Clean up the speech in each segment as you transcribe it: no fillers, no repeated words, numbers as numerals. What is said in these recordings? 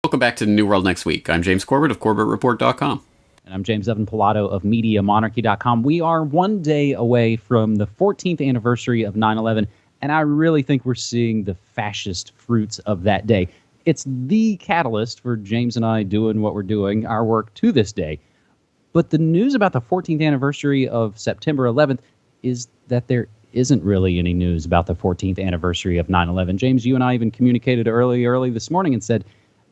Welcome back to the New World Next Week. I'm James Corbett of CorbettReport.com. And I'm James Evan Pilato of MediaMonarchy.com. We are one day away from the 14th anniversary of 9/11, and I really think we're seeing the fascist fruits of that day. It's the catalyst for James and I doing what we're doing, our work to this day. But the news about the 14th anniversary of September 11th is that there isn't really any news about the 14th anniversary of 9/11. James, you and I even communicated early this morning and said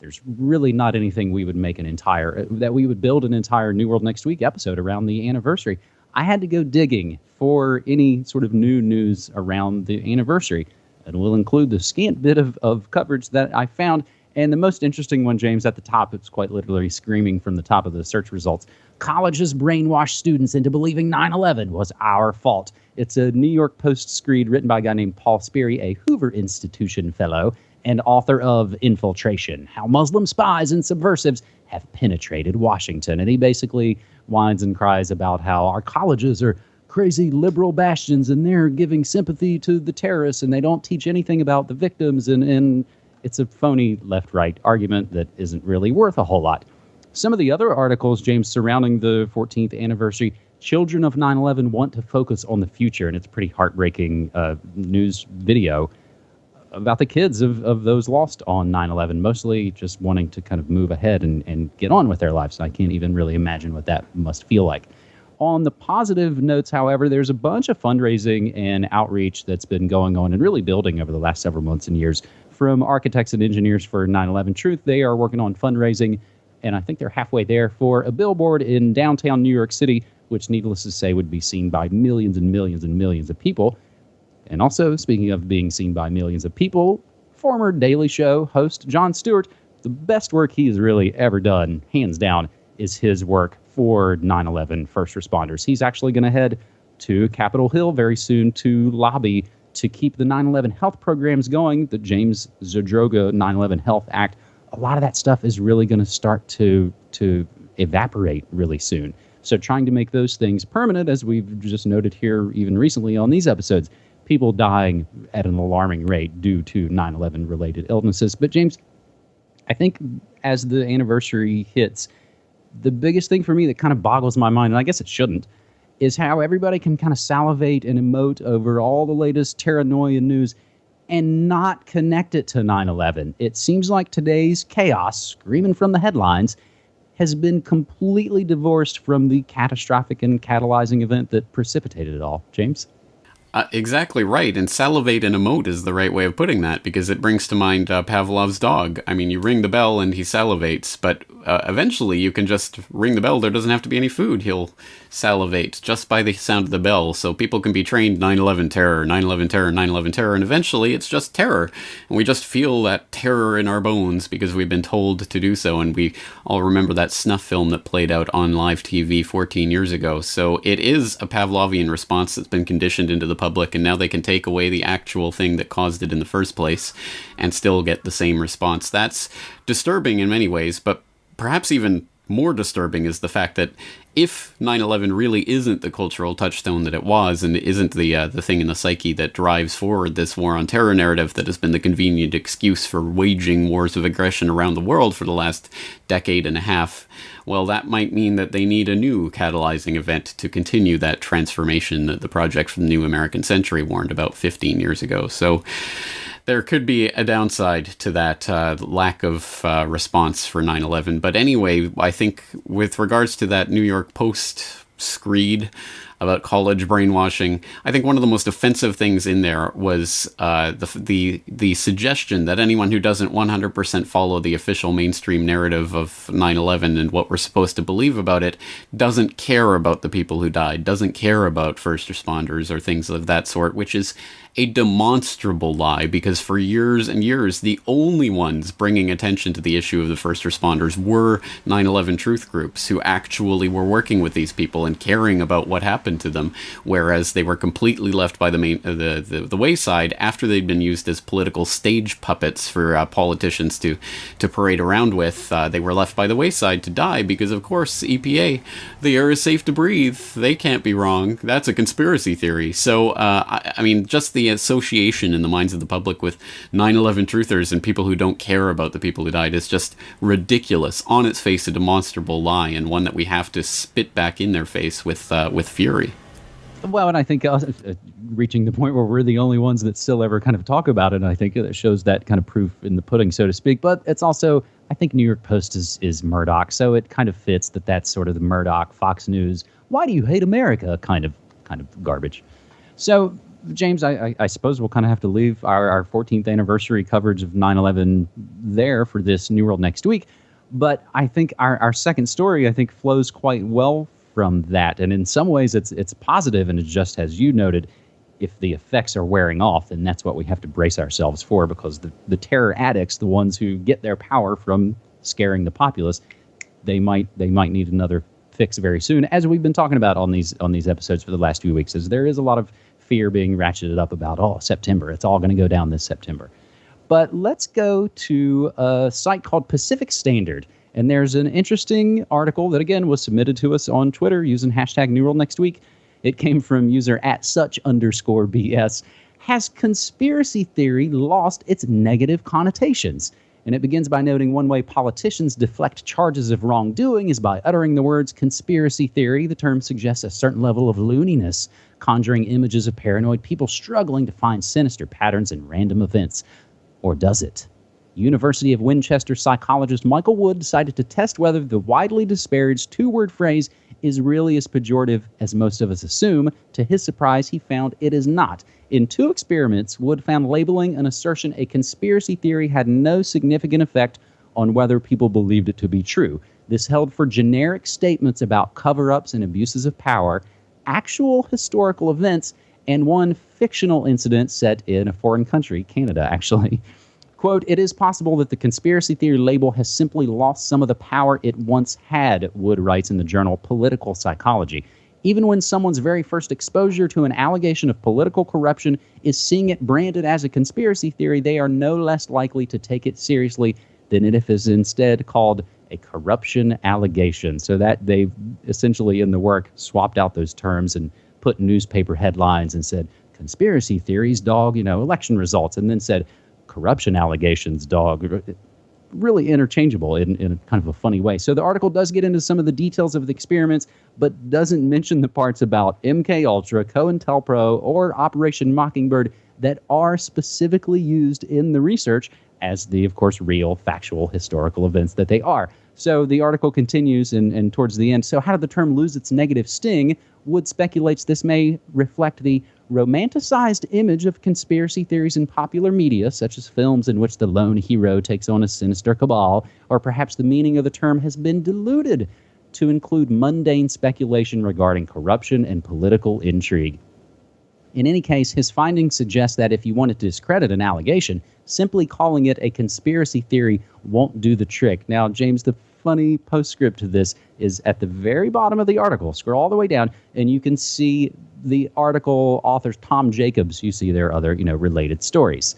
there's really not anything we would make that we would build an entire New World Next Week episode around the anniversary. I had to go digging for any sort of new news around the anniversary, and we'll include the scant bit of coverage that I found. And the most interesting one, James, at the top, it's quite literally screaming from the top of the search results. Colleges brainwashed students into believing 9/11 was our fault. It's a New York Post screed written by a guy named Paul Sperry, a Hoover Institution fellow and author of Infiltration, How Muslim Spies and Subversives Have Penetrated Washington. And he basically whines and cries about how our colleges are crazy liberal bastions and they're giving sympathy to the terrorists and they don't teach anything about the victims. And it's a phony left-right argument that isn't really worth a whole lot. Some of the other articles, James, surrounding the 14th anniversary, children of 9/11 want to focus on the future, and it's a pretty heartbreaking news video about the kids of those lost on 9/11, mostly just wanting to kind of move ahead and get on with their lives. I can't even really imagine what that must feel like. On the positive notes, however, there's a bunch of fundraising and outreach that's been going on and really building over the last several months and years. From architects and engineers for 9/11 Truth, they are working on fundraising, and I think they're halfway there for a billboard in downtown New York City, which, needless to say, would be seen by millions and millions and millions of people. And also, speaking of being seen by millions of people, former Daily Show host Jon Stewart, the best work he's really ever done, hands down, is his work for 9/11 first responders. He's actually going to head to Capitol Hill very soon to lobby to keep the 9/11 health programs going, the James Zadroga 9/11 Health Act. A lot of that stuff is really going to start to evaporate really soon. So trying to make those things permanent, as we've just noted here even recently on these episodes, people dying at an alarming rate due to 9/11 related illnesses. But James, I think as the anniversary hits, the biggest thing for me that kind of boggles my mind, and I guess it shouldn't, is how everybody can kind of salivate and emote over all the latest paranoia news and not connect it to 9/11. It seems like today's chaos, screaming from the headlines, has been completely divorced from the catastrophic and catalyzing event that precipitated it all. James? Exactly right, and salivate and emote is the right way of putting that, because it brings to mind Pavlov's dog. I mean, you ring the bell and he salivates, but eventually you can just ring the bell. There doesn't have to be any food. He'll salivate just by the sound of the bell, so people can be trained 9/11 terror, 9/11 terror, 9/11 terror, and eventually it's just terror. And we just feel that terror in our bones because we've been told to do so, and we all remember that snuff film that played out on live TV 14 years ago. So it is a Pavlovian response that's been conditioned into the public, and now they can take away the actual thing that caused it in the first place and still get the same response. That's disturbing in many ways, but perhaps even more disturbing is the fact that if 9/11 really isn't the cultural touchstone that it was, and isn't the thing in the psyche that drives forward this war on terror narrative that has been the convenient excuse for waging wars of aggression around the world for the last decade and a half, well, that might mean that they need a new catalyzing event to continue that transformation that the Project for the New American Century warned about 15 years ago. So there could be a downside to that lack of response for 9/11. But anyway, I think with regards to that New York Post screed about college brainwashing, I think one of the most offensive things in there was the suggestion that anyone who doesn't 100% follow the official mainstream narrative of 9/11 and what we're supposed to believe about it doesn't care about the people who died, doesn't care about first responders or things of that sort, which is a demonstrable lie, because for years and years, the only ones bringing attention to the issue of the first responders were 9/11 truth groups who actually were working with these people and caring about what happened to them, whereas they were completely left by the wayside after they'd been used as political stage puppets for politicians to parade around with. They were left by the wayside to die because, of course, EPA, the air is safe to breathe. They can't be wrong. That's a conspiracy theory. So, I mean, just the the association in the minds of the public with 9/11 truthers and people who don't care about the people who died is just ridiculous, on its face a demonstrable lie, and one that we have to spit back in their face with fury. Well, and I think reaching the point where we're the only ones that still ever kind of talk about it, I think it shows that kind of proof in the pudding, so to speak. But it's also, I think New York Post is Murdoch, so it kind of fits that that's sort of the Murdoch, Fox News, why do you hate America kind of garbage. So, James, I suppose we'll kind of have to leave our 14th anniversary coverage of 9/11 there for this New World Next Week. But I think our second story, I think, flows quite well from that. And in some ways, it's positive, and it's just as you noted, if the effects are wearing off, then that's what we have to brace ourselves for, because the terror addicts, the ones who get their power from scaring the populace, they might need another fix very soon, as we've been talking about on these episodes for the last few weeks, as there is a lot of fear being ratcheted up about, September, it's all going to go down this September. But let's go to a site called Pacific Standard. And there's an interesting article that, again, was submitted to us on Twitter using hashtag NewWorldNextWeek. It came from user @such_BS. Has conspiracy theory lost its negative connotations? And it begins by noting one way politicians deflect charges of wrongdoing is by uttering the words conspiracy theory. The term suggests a certain level of looniness, conjuring images of paranoid people struggling to find sinister patterns in random events. Or does it? University of Winchester psychologist Michael Wood decided to test whether the widely disparaged two-word phrase is really as pejorative as most of us assume. To his surprise, he found it is not. In 2 experiments, Wood found labeling an assertion a conspiracy theory had no significant effect on whether people believed it to be true. This held for generic statements about cover-ups and abuses of power, actual historical events, and one fictional incident set in a foreign country, Canada, actually. Quote, it is possible that the conspiracy theory label has simply lost some of the power it once had, Wood writes in the journal Political Psychology. Even when someone's very first exposure to an allegation of political corruption is seeing it branded as a conspiracy theory, they are no less likely to take it seriously than if it is instead called a corruption allegation. So that they've essentially in the work swapped out those terms and put newspaper headlines and said, conspiracy theories, dog, election results, and then said, corruption allegations, dog. Really interchangeable in kind of a funny way. So the article does get into some of the details of the experiments, but doesn't mention the parts about MKUltra, COINTELPRO, or Operation Mockingbird that are specifically used in the research as the, of course, real, factual, historical events that they are. So the article continues, and towards the end, so how did the term lose its negative sting? Wood speculates this may reflect the romanticized image of conspiracy theories in popular media, such as films in which the lone hero takes on a sinister cabal, or perhaps the meaning of the term has been diluted to include mundane speculation regarding corruption and political intrigue. In any case, his findings suggest that if you want to discredit an allegation, simply calling it a conspiracy theory won't do the trick. Now, James, the funny postscript to this is at the very bottom of the article. Scroll all the way down, and you can see the article authors Tom Jacobs. You see their other, related stories.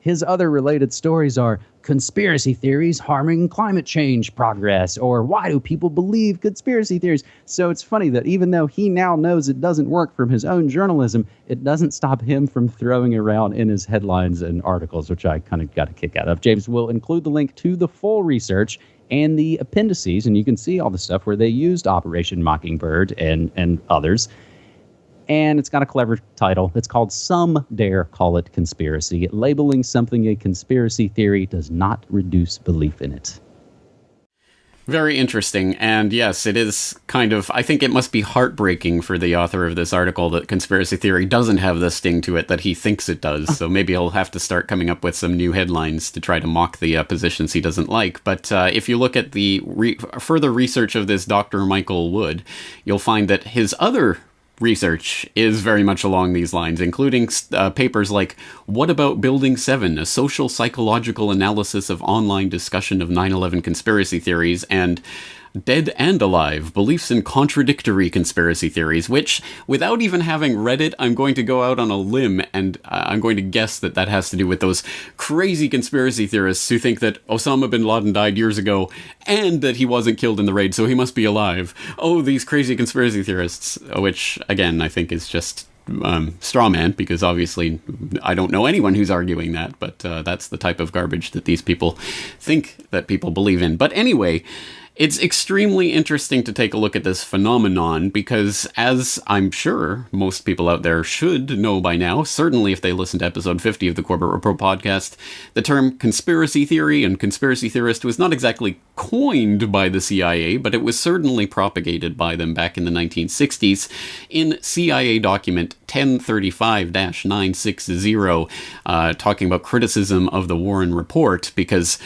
His other related stories are conspiracy theories harming climate change progress, or why do people believe conspiracy theories? So it's funny that even though he now knows it doesn't work from his own journalism, it doesn't stop him from throwing around in his headlines and articles, which I kind of got a kick out of. James will include the link to the full research and the appendices, and you can see all the stuff where they used Operation Mockingbird and others. And it's got a clever title. It's called Some Dare Call It Conspiracy. Labeling something a conspiracy theory does not reduce belief in it. Very interesting. And yes, it is kind of, I think it must be heartbreaking for the author of this article that conspiracy theory doesn't have the sting to it that he thinks it does. So maybe he'll have to start coming up with some new headlines to try to mock the positions he doesn't like. But if you look at the further research of this Dr. Michael Wood, you'll find that his other research is very much along these lines, including papers like What About Building 7? A Social Psychological Analysis of Online Discussion of 9/11 Conspiracy Theories, and Dead and Alive, Beliefs in Contradictory Conspiracy Theories, which, without even having read it, I'm going to go out on a limb and I'm going to guess that has to do with those crazy conspiracy theorists who think that Osama bin Laden died years ago and that he wasn't killed in the raid, so he must be alive. Oh, these crazy conspiracy theorists, which, again, I think is just straw man, because obviously I don't know anyone who's arguing that, but that's the type of garbage that these people think that people believe in. But anyway, it's extremely interesting to take a look at this phenomenon because, as I'm sure most people out there should know by now, certainly if they listen to episode 50 of the Corbett Report podcast, the term conspiracy theory and conspiracy theorist was not exactly coined by the CIA, but it was certainly propagated by them back in the 1960s in CIA document 1035-960, talking about criticism of the Warren Report because,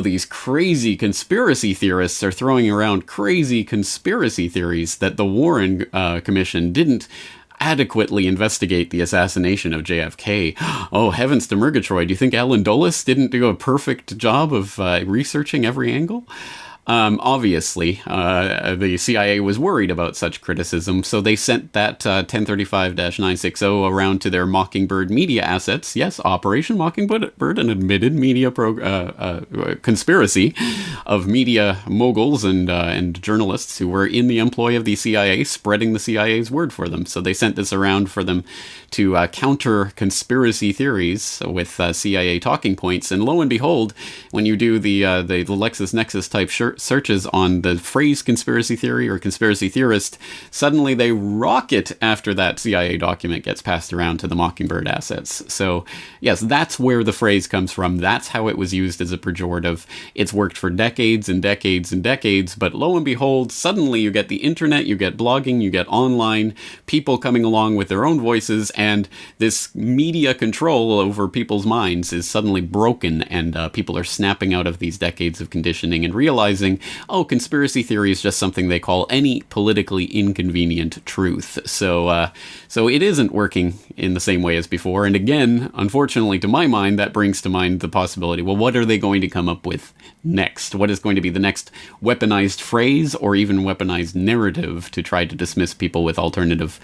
these crazy conspiracy theorists are throwing around crazy conspiracy theories that the Warren Commission didn't adequately investigate the assassination of JFK. Oh, heavens to Murgatroyd. Do you think Alan Dulles didn't do a perfect job of researching every angle? Obviously, the CIA was worried about such criticism, so they sent that 1035-960 around to their Mockingbird media assets. Yes, Operation Mockingbird, an admitted media conspiracy of media moguls and journalists who were in the employ of the CIA, spreading the CIA's word for them. So they sent this around for them to counter conspiracy theories with CIA talking points. And lo and behold, when you do the LexisNexis type searches on the phrase conspiracy theory or conspiracy theorist, suddenly they rocket after that CIA document gets passed around to the Mockingbird assets. So yes, that's where the phrase comes from. That's how it was used as a pejorative. It's worked for decades and decades and decades, but lo and behold, suddenly you get the internet, you get blogging, you get online, people coming along with their own voices, and this media control over people's minds is suddenly broken, and people are snapping out of these decades of conditioning and realizing, conspiracy theory is just something they call any politically inconvenient truth. So it isn't working in the same way as before. And again, unfortunately, to my mind, that brings to mind the possibility, well, what are they going to come up with next? What is going to be the next weaponized phrase or even weaponized narrative to try to dismiss people with alternative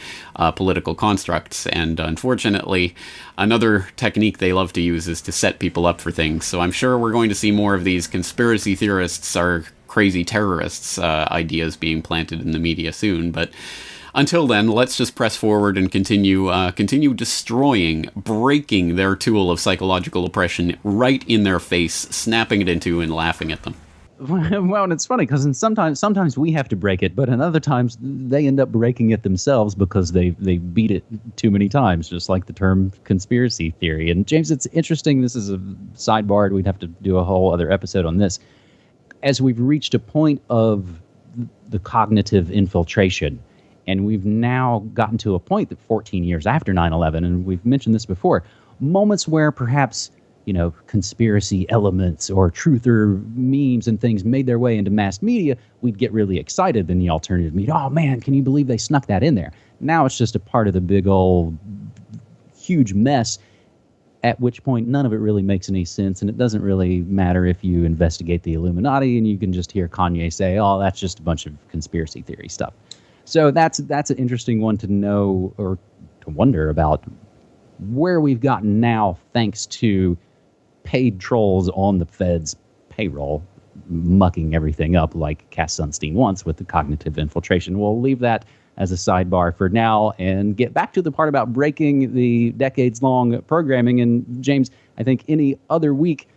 political constructs? And unfortunately, another technique they love to use is to set people up for things. So I'm sure we're going to see more of these conspiracy theorists or crazy terrorists ideas being planted in the media soon. But until then, let's just press forward and continue destroying, breaking their tool of psychological oppression right in their face, snapping it into and laughing at them. Well, and it's funny because sometimes we have to break it, but in other times they end up breaking it themselves because they beat it too many times, just like the term conspiracy theory. And James, it's interesting. This is a sidebar. We'd have to do a whole other episode on this. As we've reached a point of the cognitive infiltration, and we've now gotten to a point that 14 years after 9/11, and we've mentioned this before, moments where perhaps, conspiracy elements or truther memes and things made their way into mass media, we'd get really excited in the alternative media. Oh man, can you believe they snuck that in there? Now it's just a part of the big old huge mess, at which point none of it really makes any sense, and it doesn't really matter if you investigate the Illuminati and you can just hear Kanye say, oh, that's just a bunch of conspiracy theory stuff. So that's an interesting one to know or to wonder about where we've gotten now thanks to paid trolls on the Fed's payroll mucking everything up like Cass Sunstein wants with the cognitive infiltration. We'll leave that as a sidebar for now and get back to the part about breaking the decades-long programming. And James, I think any other week,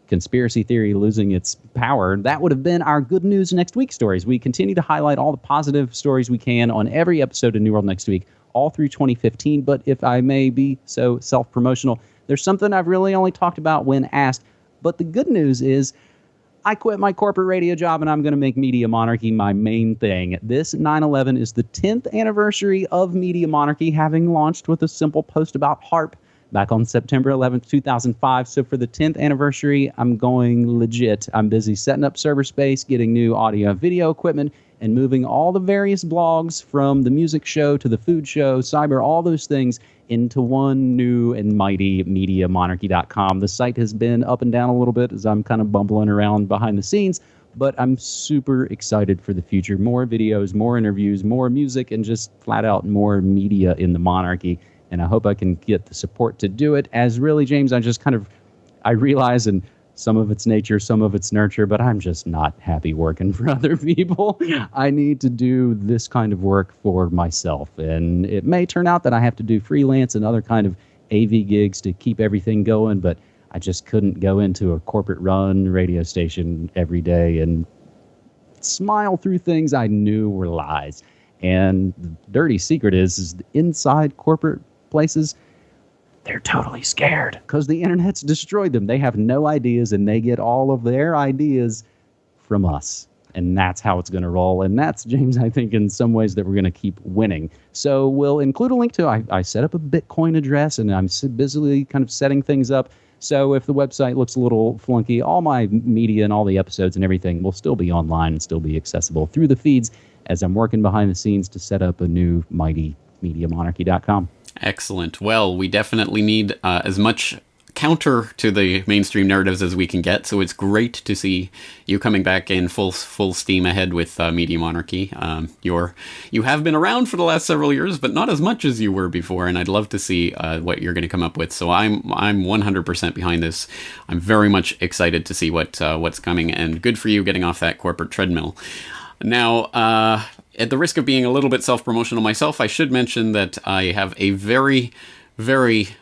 conspiracy theory losing its power, that would have been our good news next week stories. We continue to highlight all the positive stories we can on every episode of New World Next Week, all through 2015. But if I may be so self-promotional, there's something I've really only talked about when asked. But the good news is I quit my corporate radio job and I'm going to make Media Monarchy my main thing. This 9/11 is the 10th anniversary of Media Monarchy, having launched with a simple post about HARP back on September 11th, 2005. So for the 10th anniversary, I'm going legit. I'm busy setting up server space, getting new audio and video equipment, and moving all the various blogs from the music show to the food show, cyber, all those things into one new and mighty MediaMonarchy.com. The site has been up and down a little bit as I'm kind of bumbling around behind the scenes, but I'm super excited for the future. More videos, more interviews, more music, and just flat out more media in the monarchy. And I hope I can get the support to do it. As really, James, I realize, and Some of it's nature, some of it's nurture, but I'm just not happy working for other people. I need to do this kind of work for myself. And it may turn out that I have to do freelance and other kind of AV gigs to keep everything going, but I just couldn't go into a corporate run radio station every day and smile through things I knew were lies. And the dirty secret is inside corporate places, they're totally scared because the internet's destroyed them. They have no ideas, and they get all of their ideas from us. And that's how it's going to roll. And that's, James, I think in some ways that we're going to keep winning. So we'll include a link to, I set up a Bitcoin address, and I'm busily kind of setting things up. So if the website looks a little flunky, all my media and all the episodes and everything will still be online and still be accessible through the feeds as I'm working behind the scenes to set up a new mighty MediaMonarchy.com. Excellent. Well, we definitely need as much counter to the mainstream narratives as we can get, so it's great to see you coming back in full steam ahead with Media Monarchy. You have been around for the last several years, but not as much as you were before, and I'd love to see what you're going to come up with. So I'm 100% behind this. I'm very much excited to see what's coming, and good for you getting off that corporate treadmill. Now, at the risk of being a little bit self-promotional myself, I should mention that I have a very,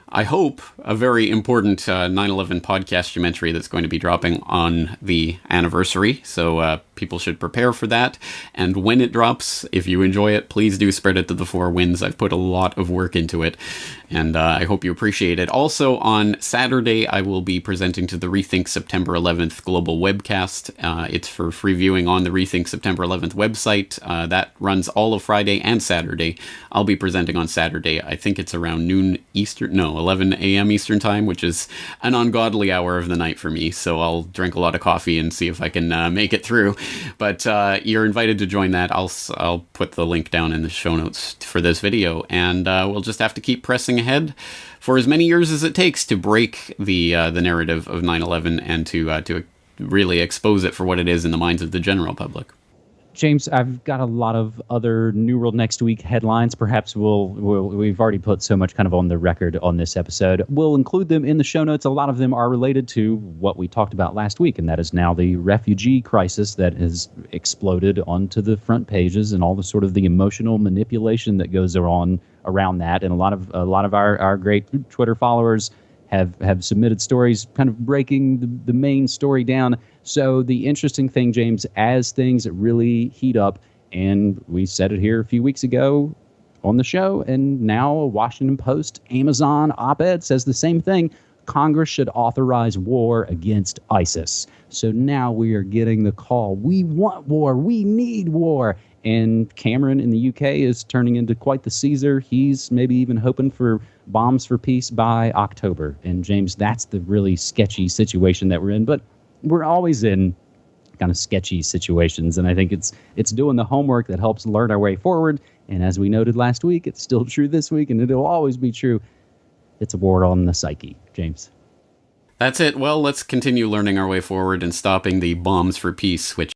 I hope, a very important 9/11 podcast documentary that's going to be dropping on the anniversary. So people should prepare for that. And when it drops, if you enjoy it, please do spread it to the four winds. I've put a lot of work into it, and I hope you appreciate it. Also, on Saturday, I will be presenting to the Rethink September 11th Global Webcast. It's for free viewing on the Rethink September 11th website. That runs all of Friday and Saturday. I'll be presenting on Saturday. I think it's around noon Eastern, 11 a.m. Eastern time, which is an ungodly hour of the night for me. So I'll drink a lot of coffee and see if I can make it through. But you're invited to join that. I'll put the link down in the show notes for this video, and we'll just have to keep pressing ahead for as many years as it takes to break the narrative of 9/11 and to really expose it for what it is in the minds of the general public. James, I've got a lot of other New World Next Week headlines. Perhaps we've already put so much kind of on the record on this episode. We'll include them in the show notes. A lot of them are related to what we talked about last week, and that is now the refugee crisis that has exploded onto the front pages and all the sort of the emotional manipulation that goes on around that. And a lot of our great Twitter followers have submitted stories kind of breaking the main story down. So the interesting thing, James, as things really heat up, and we said it here a few weeks ago on the show, and now a Washington Post, Amazon op-ed says the same thing. Congress should authorize war against ISIS. So now we are getting the call. We want war. We need war. And Cameron in the UK is turning into quite the Caesar. He's maybe even hoping for bombs for peace by October. And James, that's the really sketchy situation that we're in. But we're always in kind of sketchy situations. And I think it's doing the homework that helps learn our way forward. And as we noted last week, it's still true this week, and it'll always be true. It's a war on the psyche, James. That's it. Well, let's continue learning our way forward and stopping the bombs for peace, which